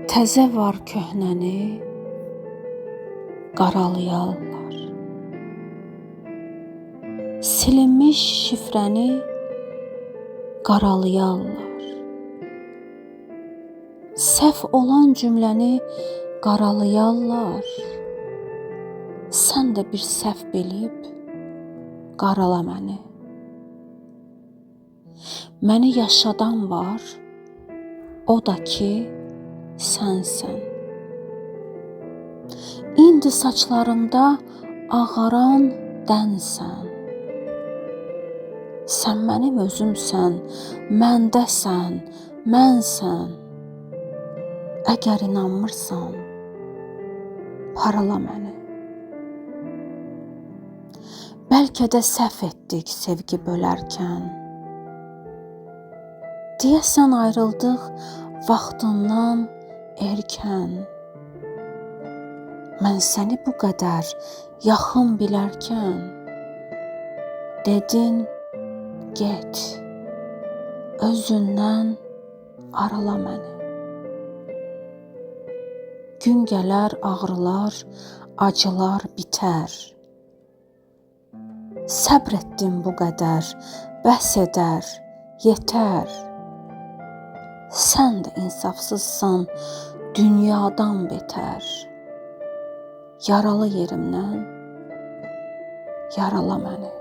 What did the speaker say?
Təzə var köhnəni qaralayarlar. Silinmiş şifrəni qaralayarlar. Səhv olan cümləni qaralayarlar. Sən də bir səhv bilib qarala məni. Məni yaşadan var, o da ki sənsən. İndi saçlarımda ağaran dənsən. Sən mənim özümsən, məndəsən, mənsən. Əgər inanmırsan, parala məni. Bəlkə də səhv etdik sevgi bölərkən. Deyəsən ayrıldıq vaxtından erkən. Mən səni bu qədər yaxın bilərkən, dedin get, özündən arala məni. Gün gələr ağrılar, acılar bitər. Səbr etdim bu qədər, bəs edər, yetər. Sən də insafsızsan, dünyadan betər. Yaralı yerimdən yarala məni.